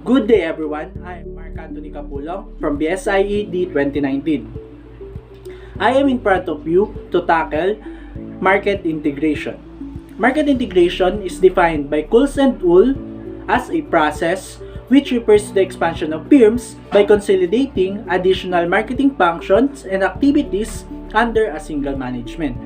Good day everyone, I'm Mark Anthony Capulong from BSIED 2019. I am in front of you to tackle market integration. Market integration is defined by Coles and Wool as a process which refers to the expansion of firms by consolidating additional marketing functions and activities under a single management.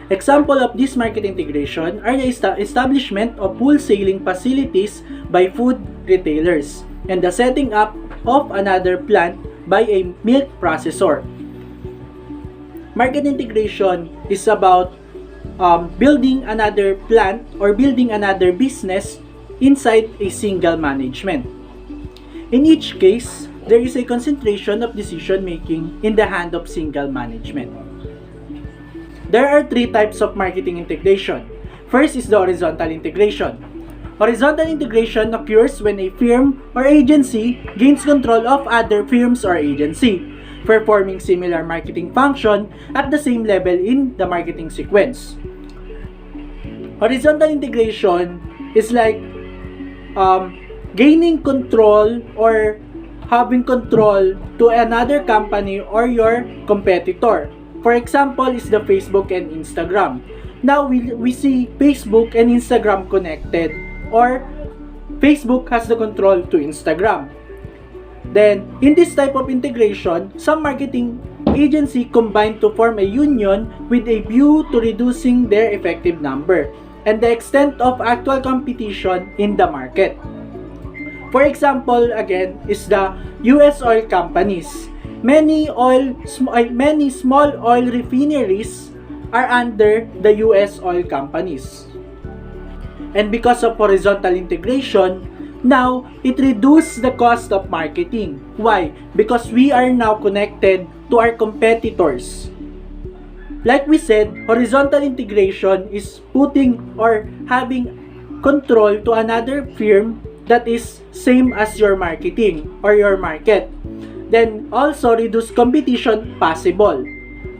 Example of this market integration are the establishment of wholesaling facilities by food retailers and the setting up of another plant by a milk processor. Market integration is about building another plant or building another business inside a single management. In each case, there is a concentration of decision making in the hand of single management. There are three types of marketing integration. First is the horizontal integration. Horizontal integration occurs when a firm or agency gains control of other firms or agency, performing similar marketing function at the same level in the marketing sequence. Horizontal integration is like gaining control or having control to another company or your competitor. For example, is the Facebook and Instagram. Now we see Facebook and Instagram connected, or Facebook has the control to Instagram. Then, in this type of integration, some marketing agency combine to form a union with a view to reducing their effective number and the extent of actual competition in the market. For example, again, is the US oil companies. Many small oil refineries are under the US oil companies. And because of horizontal integration, now it reduces the cost of marketing. Why? Because we are now connected to our competitors. Like we said, horizontal integration is putting or having control to another firm that is same as your marketing or your market. Then also reduce competition possible.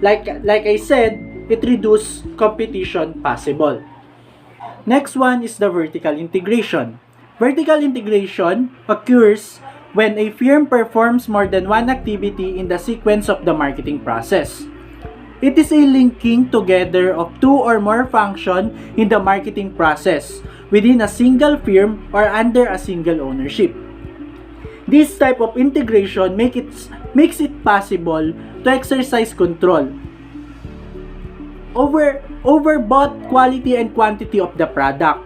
Like I said, it reduce competition possible. Next one is the vertical integration. Vertical integration occurs when a firm performs more than one activity in the sequence of the marketing process. It is a linking together of two or more functions in the marketing process within a single firm or under a single ownership. This type of integration makes it possible to exercise control over both quality and quantity of the product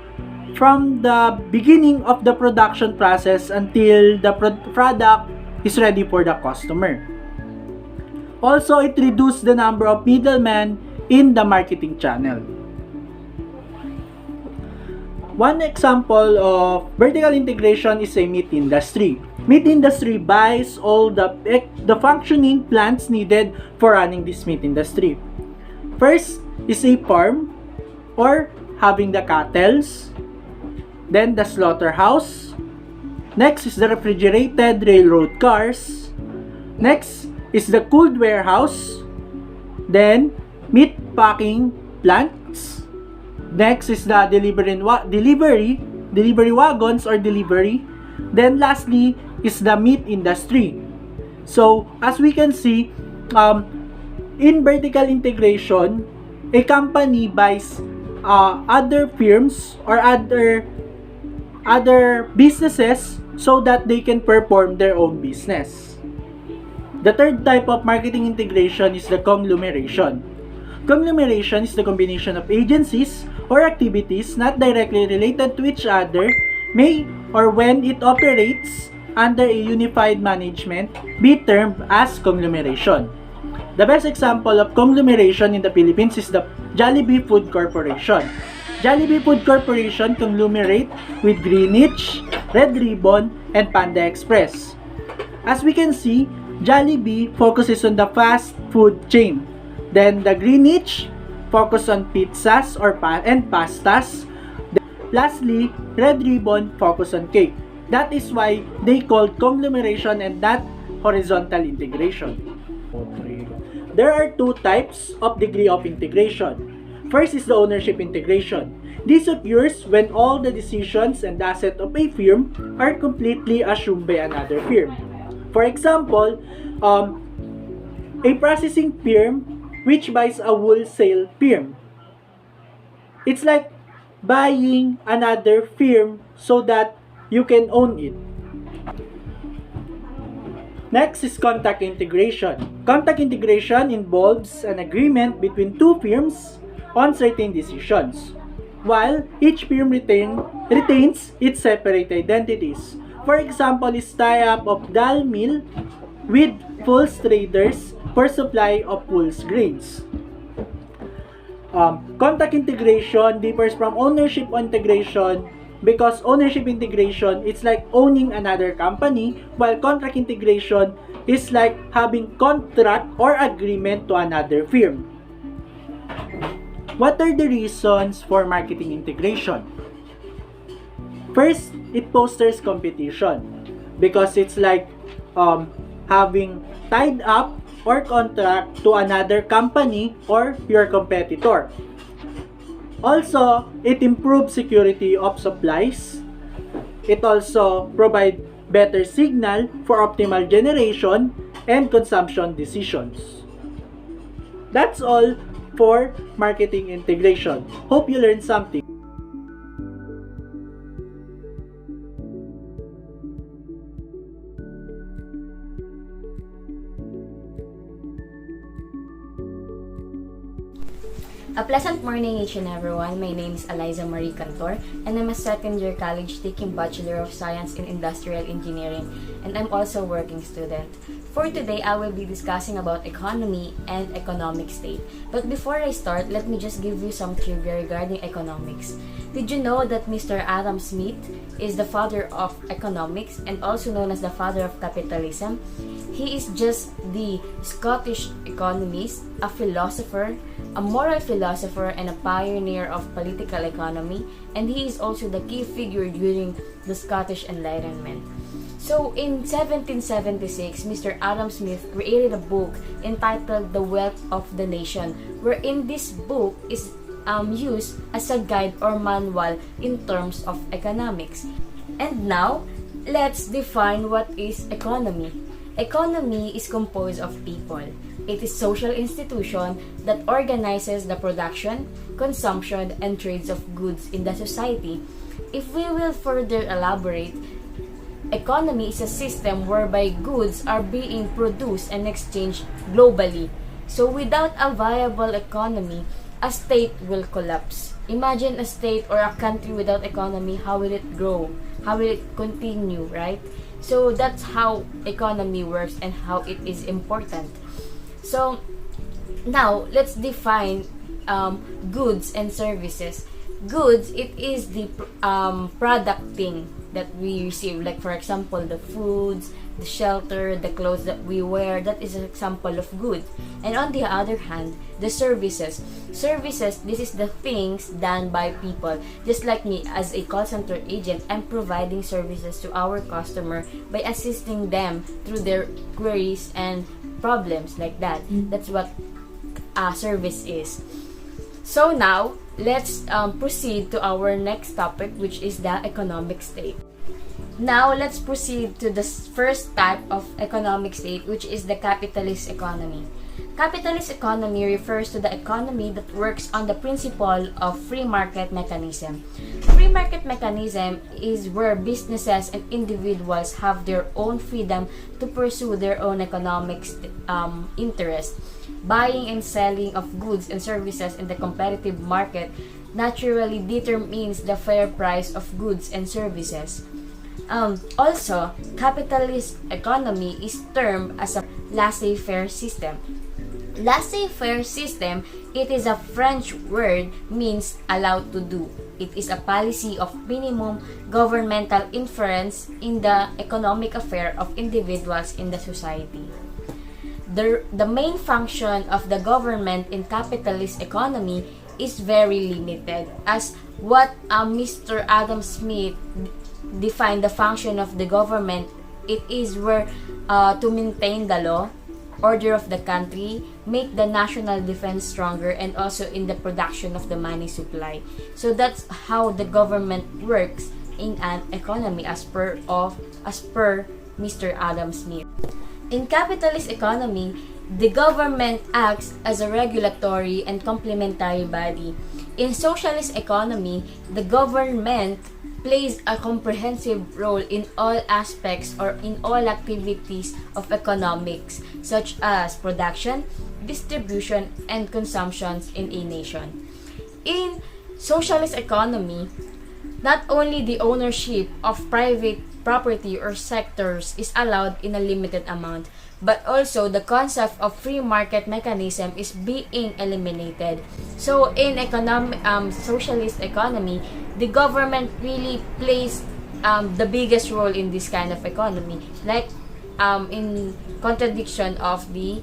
from the beginning of the production process until the product is ready for the customer. Also, it reduces the number of middlemen in the marketing channel. One example of vertical integration is a meat industry. Meat industry buys all the functioning plants needed for running this meat industry. First is a farm or having the cattle, then the slaughterhouse. Next is the refrigerated railroad cars. Next is the cooled warehouse. Then meat packing plants. Next is the delivery wagons or delivery. Then lastly is the meat industry. So as we can see, in vertical integration, a company buys other firms or other businesses so that they can perform their own business. The third type of marketing integration is the conglomeration. Conglomeration is the combination of agencies or activities not directly related to each other may or when it operates under a unified management be termed as conglomeration. The best example of conglomeration in the Philippines is the Jollibee Food Corporation. Jollibee Food Corporation conglomerate with Greenwich, Red Ribbon, and Panda Express. As we can see, Jollibee focuses on the fast food chain. Then the Greenwich focus on pizzas and pastas. Lastly, Red Ribbon focus on cake. That is why they called conglomeration and not horizontal integration. There are two types of degree of integration. First is the ownership integration. This occurs when all the decisions and assets of a firm are completely assumed by another firm. For example, a processing firm which buys a wholesale firm. It's like buying another firm so that you can own it. Next is contact integration. Contact integration involves an agreement between two firms on certain decisions, while each firm retains its separate identities. For example, is tie-up of dal mill with Pulse traders for supply of pulse grains. Contact integration differs from ownership integration because ownership integration it's like owning another company, while contract integration is like having contract or agreement to another firm. What are the reasons for marketing integration? First, it fosters competition because it's like having tied up or contract to another company or your competitor. Also, it improves security of supplies. It also provides better signal for optimal generation and consumption decisions. That's all for marketing integration. Hope you learned something. A pleasant morning each and everyone. My name is Eliza Marie Cantor and I'm a second year college taking Bachelor of Science in Industrial Engineering, and I'm also a working student. For today, I will be discussing about economy and economic state. But before I start, let me just give you some trivia regarding economics. Did you know that Mr. Adam Smith is the father of economics and also known as the father of capitalism? He is just the Scottish economist, a philosopher, a moral philosopher, and a pioneer of political economy, and he is also the key figure during the Scottish Enlightenment. So, in 1776, Mr. Adam Smith created a book entitled The Wealth of the Nation, wherein this book is used as a guide or manual in terms of economics. And now, let's define what is economy. Economy is composed of people. It is social institution that organizes the production, consumption, and trades of goods in the society. If we will further elaborate, economy is a system whereby goods are being produced and exchanged globally. So without a viable economy, a state will collapse. Imagine a state or a country without economy, how will it grow? How will it continue, right? So that's how economy works and how it is important. So now let's define goods and services. Goods, it is the product thing that we receive, like for example the foods, the shelter, the clothes that we wear. That is an example of goods. And on the other hand, the services, this is the things done by people. Just like me as a call center agent, I'm providing services to our customer by assisting them through their queries and problems like that. That's what a service is. So now let's proceed to our next topic, which is the economic state. Now let's proceed to the first type of economic state, which is the capitalist economy. Capitalist economy refers to the economy that works on the principle of free market mechanism. Free market mechanism is where businesses and individuals have their own freedom to pursue their own economic interest. Buying and selling of goods and services in the competitive market naturally determines the fair price of goods and services. Also, capitalist economy is termed as a laissez-faire system. Laissez-faire system, it is a French word, means allowed to do. It is a policy of minimum governmental interference in the economic affair of individuals in the society. The main function of the government in capitalist economy is very limited, as what Mr. Adam Smith defined the function of the government. It is where to maintain the law, order of the country, make the national defense stronger and also in the production of the money supply. So that's how the government works in an economy as per Mr. Adam Smith. In capitalist economy, the government acts as a regulatory and complementary body. In socialist economy, the government plays a comprehensive role in all aspects or in all activities of economics, such as production, distribution, and consumption in a nation. In socialist economy, not only the ownership of private property or sectors is allowed in a limited amount, but also the concept of free market mechanism is being eliminated. So in socialist economy, the government really plays the biggest role in this kind of economy, like in contradiction of the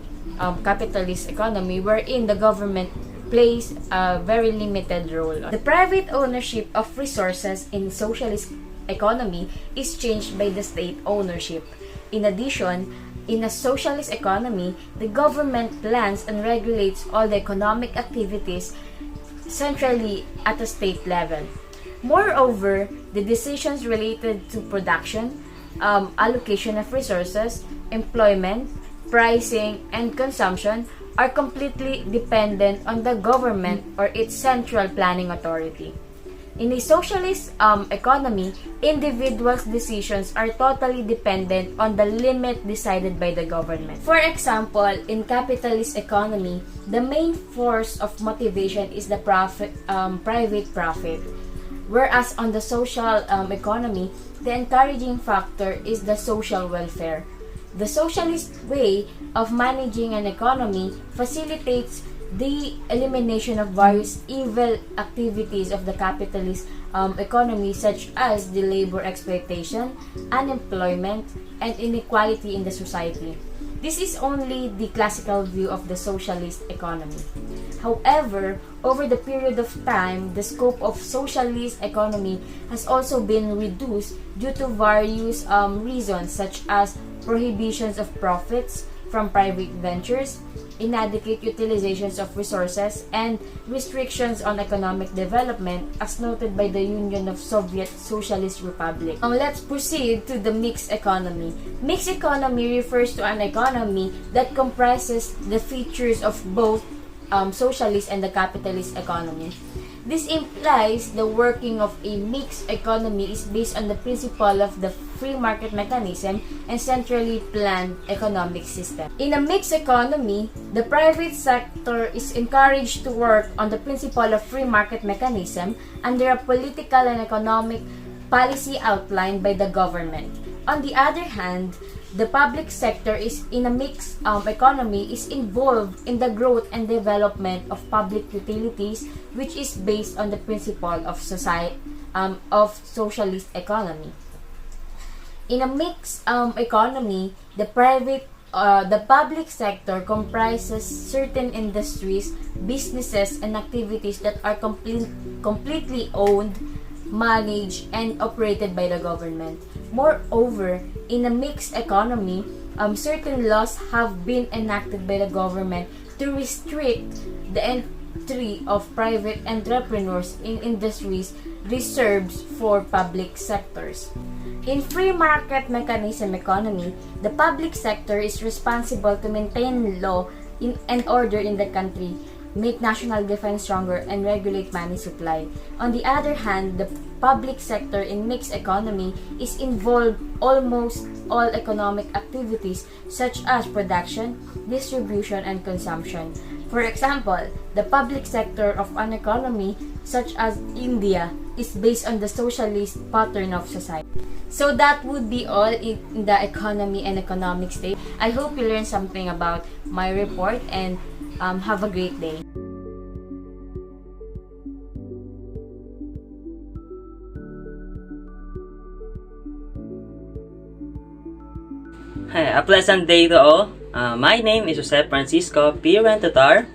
capitalist economy, wherein the government plays a very limited role. The private ownership of resources in socialist economy is changed by the state ownership. In addition, in a socialist economy, the government plans and regulates all the economic activities centrally at a state level. Moreover, the decisions related to production, allocation of resources, employment, pricing, and consumption are completely dependent on the government or its central planning authority. In a socialist economy, individuals' decisions are totally dependent on the limit decided by the government. For example, in capitalist economy, the main force of motivation is the private profit, whereas on the social economy, the encouraging factor is the social welfare. The socialist way of managing an economy facilitates the elimination of various evil activities of the capitalist economy, such as the labor exploitation, unemployment, and inequality in the society. This is only the classical view of the socialist economy. However, over the period of time, the scope of socialist economy has also been reduced due to various reasons, such as prohibitions of profits from private ventures, inadequate utilizations of resources, and restrictions on economic development, as noted by the Union of Soviet Socialist Republic. Now let's proceed to the mixed economy. Mixed economy refers to an economy that comprises the features of both socialist and the capitalist economy. This implies the working of a mixed economy is based on the principle of the free market mechanism and centrally planned economic system. In a mixed economy, the private sector is encouraged to work on the principle of free market mechanism under a political and economic policy outlined by the government. On the other hand, the public sector is in a mixed economy is involved in the growth and development of public utilities, which is based on the principle of socialist economy. In a mixed economy, the public sector comprises certain industries, businesses, and activities that are completely owned, managed, and operated by the government. Moreover, in a mixed economy, certain laws have been enacted by the government to restrict the entry of private entrepreneurs in industries reserved for public sectors. In free market mechanism economy, the public sector is responsible to maintain law and order in the country, make national defense stronger, and regulate money supply. On the other hand, the public sector in mixed economy is involved almost all economic activities such as production, distribution, and consumption. For example, the public sector of an economy such as India is based on the socialist pattern of society. So that would be all in the economy and economic state. I hope you learned something about my report, and have a great day. Hi, a pleasant day to all. My name is Jose Francisco P. Rentotar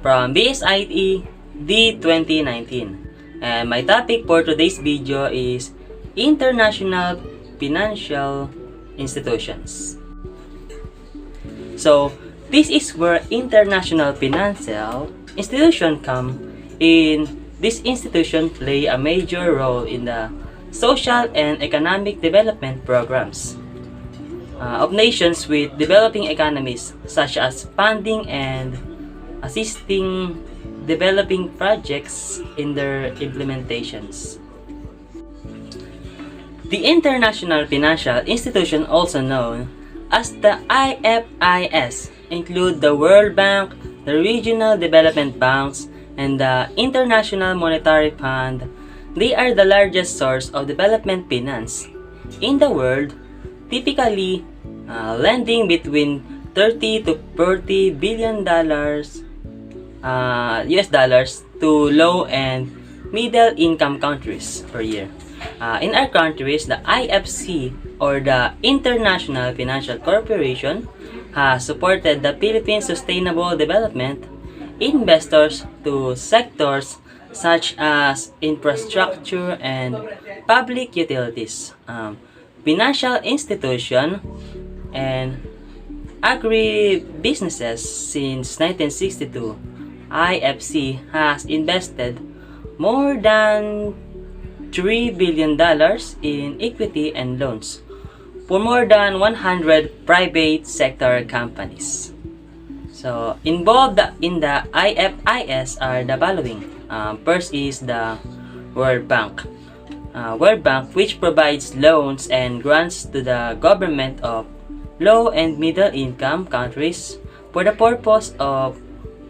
from BSIT D 2019. And my topic for today's video is International Financial Institutions. So, This is where international financial institutions come in. These institutions play a major role in the social and economic development programs of nations with developing economies, such as funding and assisting developing projects in their implementations. The international financial institution, also known as the IFIs, include the World Bank, the regional development banks, and the International Monetary Fund. They are the largest source of development finance in the world, typically lending between 30 to 40 billion dollars US dollars to low and middle income countries per year. In our countries, the IFC, or the International Financial Corporation, has supported the Philippines sustainable development investors to sectors such as infrastructure and public utilities, financial institution, and agribusinesses. Since 1962, IFC has invested more than $3 billion in equity and loans for more than 100 private sector companies. So, involved in the IFIs are the following. First is the World Bank. World Bank, which provides loans and grants to the government of low and middle income countries for the purpose of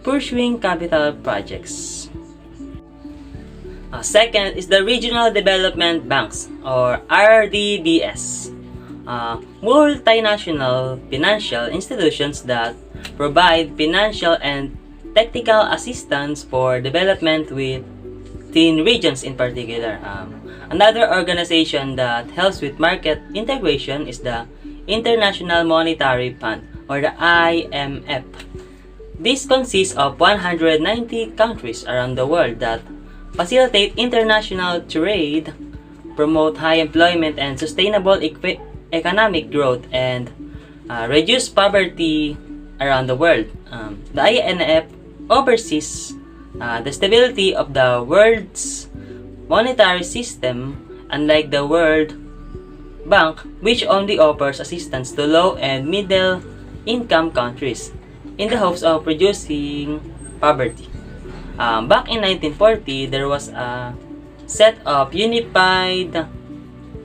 pursuing capital projects. Second is the Regional Development Banks, or RDBS. Multinational financial institutions that provide financial and technical assistance for development within regions in particular. Another organization that helps with market integration is the International Monetary Fund, or the IMF. This consists of 190 countries around the world that facilitate international trade, promote high employment and sustainable economic growth, and reduce poverty around the world. The IMF oversees the stability of the world's monetary system, unlike the World Bank, which only offers assistance to low and middle income countries in the hopes of reducing poverty. Back in 1940, there was a set of unified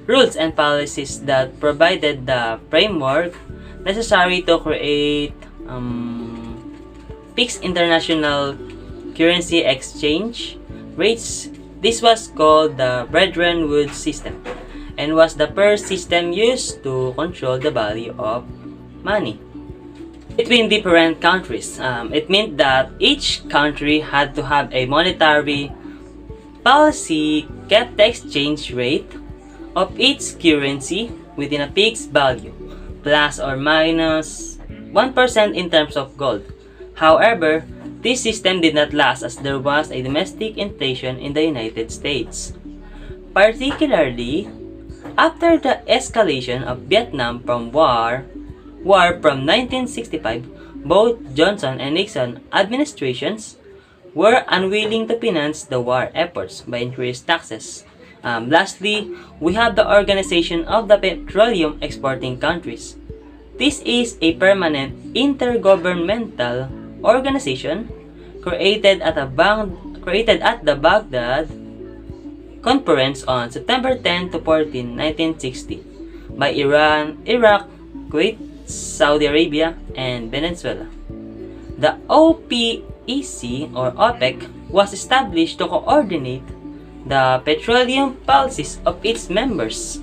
rules and policies that provided the framework necessary to create fixed international currency exchange rates. This was called the Brethren Woods system and was the first system used to control the value of money between different countries. It meant that each country had to have a monetary policy kept the exchange rate of its currency within a fixed value, plus or minus 1% in terms of gold. However, this system did not last as there was a domestic inflation in the United States. Particularly, after the escalation of Vietnam war from 1965, both Johnson and Nixon administrations were unwilling to finance the war efforts by increased taxes. Lastly, we have the Organization of the Petroleum Exporting Countries. This is a permanent intergovernmental organization created at the Baghdad Conference on September 10 to 14, 1960 by Iran, Iraq, Kuwait, Saudi Arabia, and Venezuela. The OPEC, or OPEC, was established to coordinate the petroleum policies of its members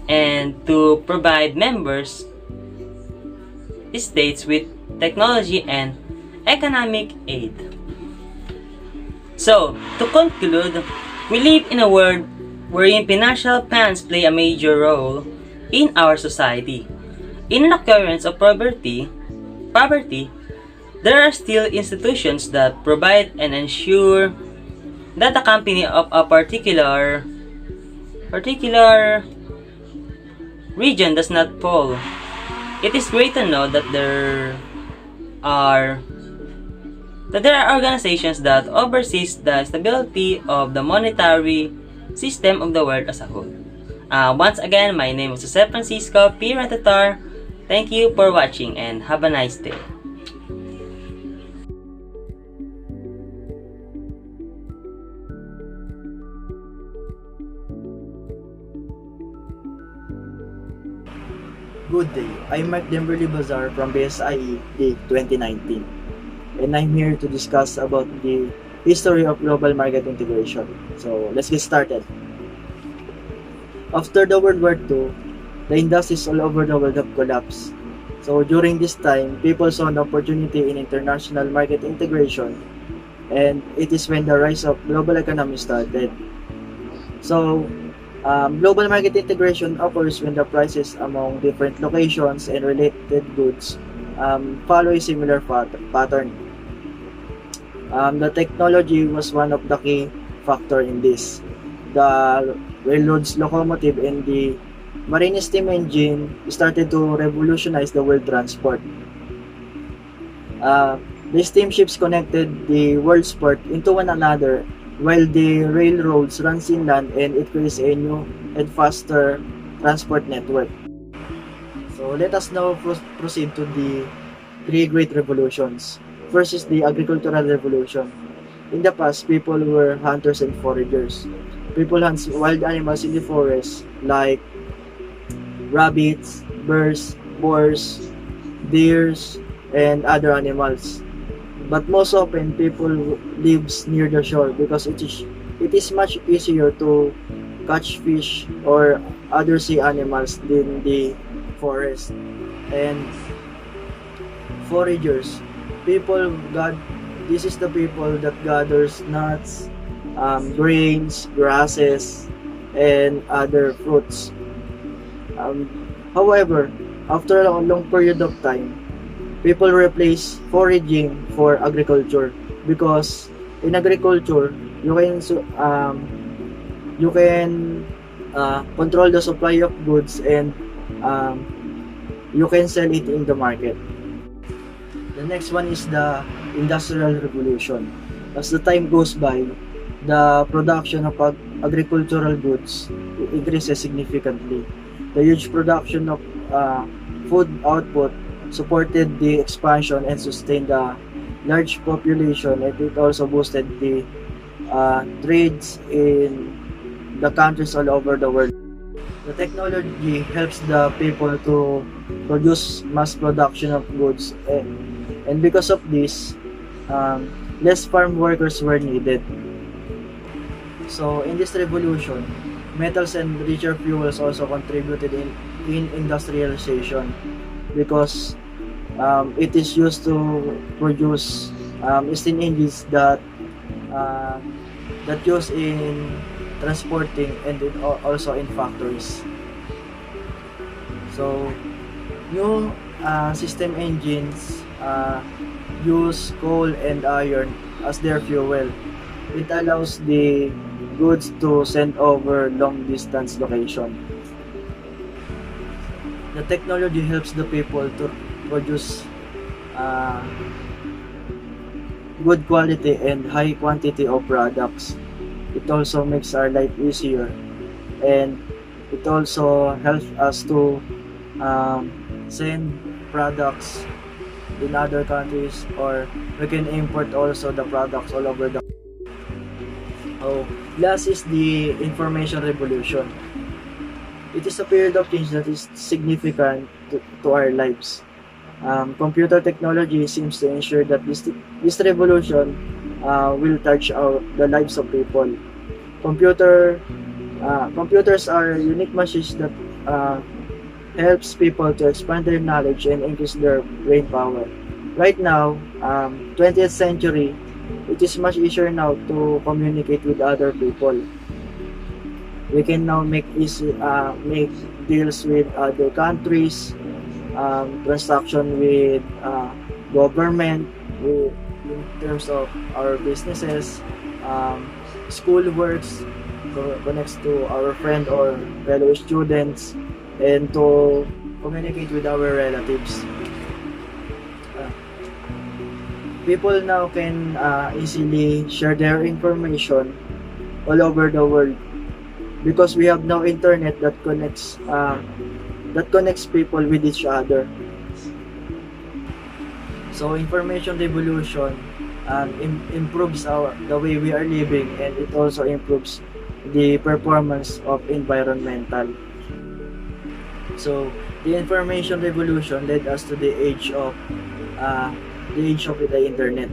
and to provide members states with technology and economic aid. So, to conclude, we live in a world wherein financial funds play a major role in our society. In an occurrence of poverty, there are still institutions that provide and ensure that the company of a particular region does not fall. It is great to know that are that there are organizations that oversees the stability of the monetary system of the world as a whole. Once again, my name is Jose Francisco P. Rentatar. Thank you for watching and have a nice day. Good day, I'm Mark Demberly Bazar from BSIE League 2019, and I'm here to discuss about the history of global market integration. So let's get started. After the World War II, the industries all over the world have collapsed. So during this time, people saw an opportunity in international market integration, and it is when the rise of global economy started. So global market integration occurs when the prices among different locations and related goods follow a similar pattern. The technology was one of the key factor in this. The railroads, locomotive, and the marine steam engine started to revolutionize the world transport. The steamships connected the world's port into one another, while the railroads runs inland, and it creates a new and faster transport network. So let us now proceed to the three great revolutions. First is the agricultural revolution. In the past, people were hunters and foragers. People hunt wild animals in the forest like rabbits, birds, boars, deers, and other animals. But most often, people lives near the shore because it is much easier to catch fish or other sea animals than the forest. And foragers, this is the people that gathers nuts, grains, grasses, and other fruits. However, after a long period of time, people replace foraging for agriculture because in agriculture you can control the supply of goods, and you can sell it in the market. The next one is the Industrial Revolution. As the time goes by, the production of agricultural goods increases significantly. The huge production of food output supported the expansion and sustained the large population, and it also boosted the trades in the countries all over the world. The technology helps the people to produce mass production of goods, and because of this, less farm workers were needed. So in this revolution, metals and richer fuels also contributed in industrialization because it is used to produce steam engines that used in transporting and also in factories. So new system engines use coal and iron as their fuel. It allows the goods to send over long distance location. The technology helps the people to produce good quality and high quantity of products. It also makes our life easier, and it also helps us to send products in other countries, or we can import also the products all over the. Oh, last is the information revolution. It is a period of change that is significant to our lives. Computer technology seems to ensure that this revolution will touch the lives of people. Computers are unique machines that helps people to expand their knowledge and increase their brain power. Right now, 20th century, it is much easier now to communicate with other people. We can now make deals with other countries, transaction with government, in terms of our businesses, school works, connects to our friend or fellow students, and to communicate with our relatives. People now can easily share their information all over the world because we have now internet that connects people with each other. So information revolution improves the way we are living, and it also improves the performance of environmental. So the information revolution led us to the age of the internet,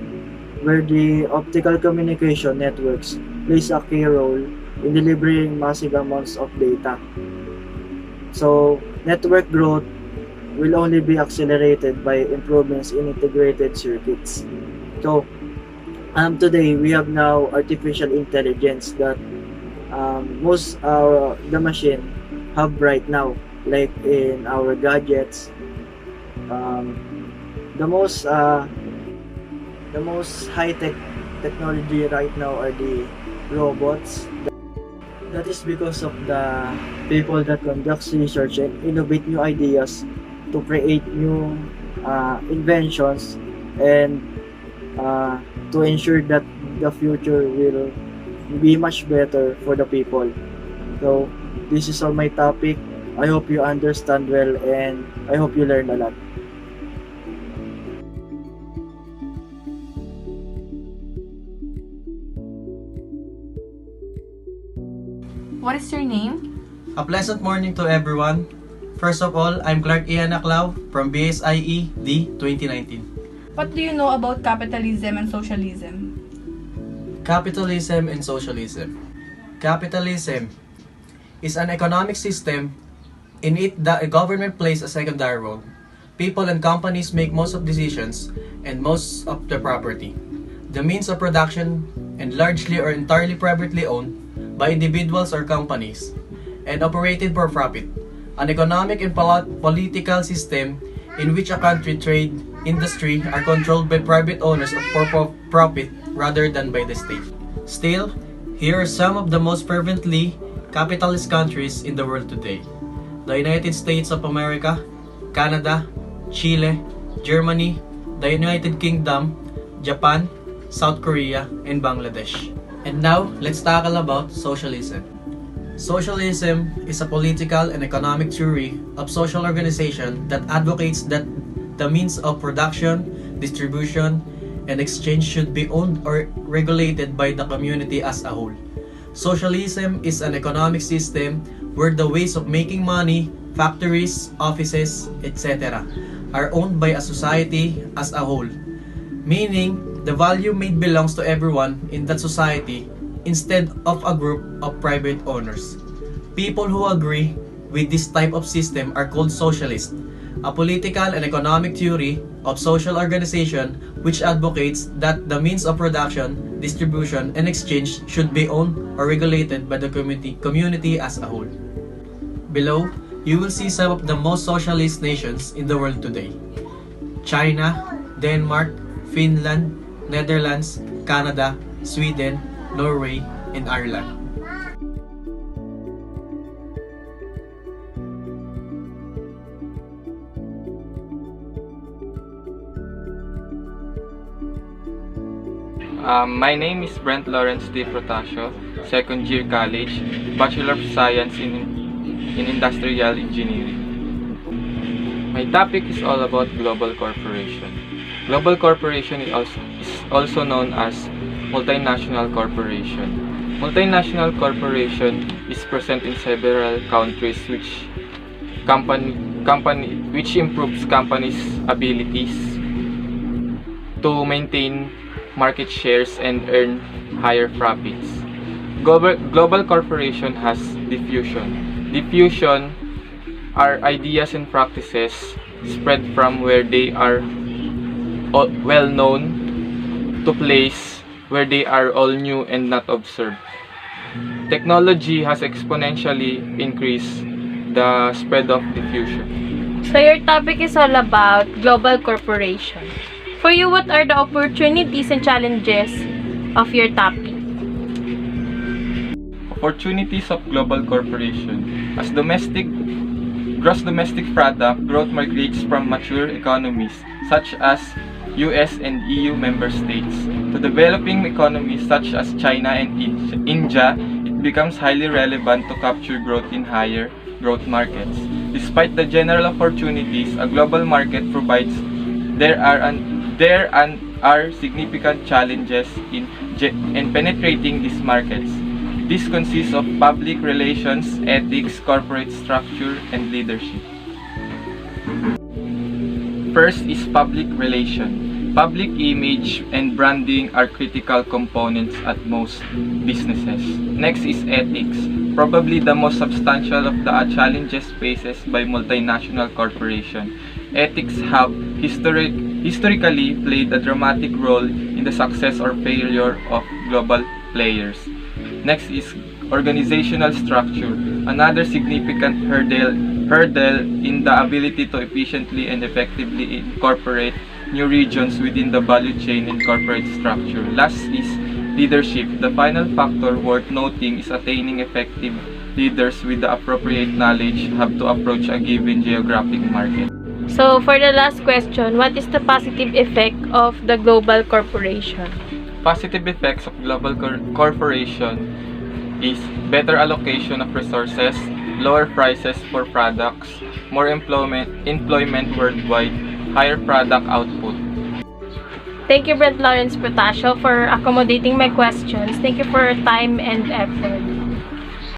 where the optical communication networks plays a key role in delivering massive amounts of data. So network growth will only be accelerated by improvements in integrated circuits. So today we have now artificial intelligence that most the machine have right now, like in our gadgets. The most high-tech technology right now are the robots. That is because of the people that conduct research and innovate new ideas to create new inventions and to ensure that the future will be much better for the people. So this is all my topic. I hope you understand well, and I hope you learn a lot. What is your name? A pleasant morning to everyone. First of all, I'm Clark Ian Aclau from BSIE D 2019. What do you know about capitalism and socialism? Capitalism and Socialism. Capitalism is an economic system. In it, the government plays a secondary role. People and companies make most of decisions and most of the property. The means of production and largely or entirely privately owned by individuals or companies and operated for profit. An economic and political system in which a country, trade, industry are controlled by private owners for profit rather than by the state. Still, here are some of the most fervently capitalist countries in the world today: the United States of America, Canada, Chile, Germany, the United Kingdom, Japan, South Korea, and Bangladesh. And now, let's tackle about socialism. Socialism is a political and economic theory of social organization that advocates that the means of production, distribution, and exchange should be owned or regulated by the community as a whole. Socialism is an economic system where the ways of making money, factories, offices, etc. are owned by a society as a whole, meaning the value made belongs to everyone in that society instead of a group of private owners. People who agree with this type of system are called socialists, a political and economic theory of social organization which advocates that the means of production, distribution, and exchange should be owned or regulated by the community as a whole. Below, you will see some of the most socialist nations in the world today: China, Denmark, Finland, Netherlands, Canada, Sweden, Norway, and Ireland. My name is Brent Lawrence D. Protasio, second year college, Bachelor of Science in Industrial Engineering. My topic is all about global corporation. Global corporation is also known as multinational corporation. Multinational corporation is present in several countries which improves companies' abilities to maintain market shares and earn higher profits. Global corporation has diffusion. Diffusion are ideas and practices spread from where they are well known to place where they are all new and not observed. Technology has exponentially increased the spread of diffusion. So your topic is all about global corporation. For you, what are the opportunities and challenges of your topic? Opportunities of global corporation. As gross domestic product growth migrates from mature economies such as US and EU member states. To developing economies such as China and India, it becomes highly relevant to capture growth in higher growth markets. Despite the general opportunities a global market provides, there are significant challenges in penetrating these markets. This consists of public relations, ethics, corporate structure, and leadership. First is public relation. Public image and branding are critical components at most businesses. Next is ethics, probably the most substantial of the challenges faced by multinational corporations. Ethics have historically played a dramatic role in the success or failure of global players. Next is organizational structure, another significant hurdle in the ability to efficiently and effectively incorporate new regions within the value chain and corporate structure. Last is leadership. The final factor worth noting is attaining effective leaders with the appropriate knowledge have to approach a given geographic market. So, for the last question, what is the positive effect of the global corporation? Positive effects of global corporation is better allocation of resources, lower prices for products, more employment worldwide, higher product output. Thank you, Brent Lawrence Protasio, for accommodating my questions. Thank you for your time and effort.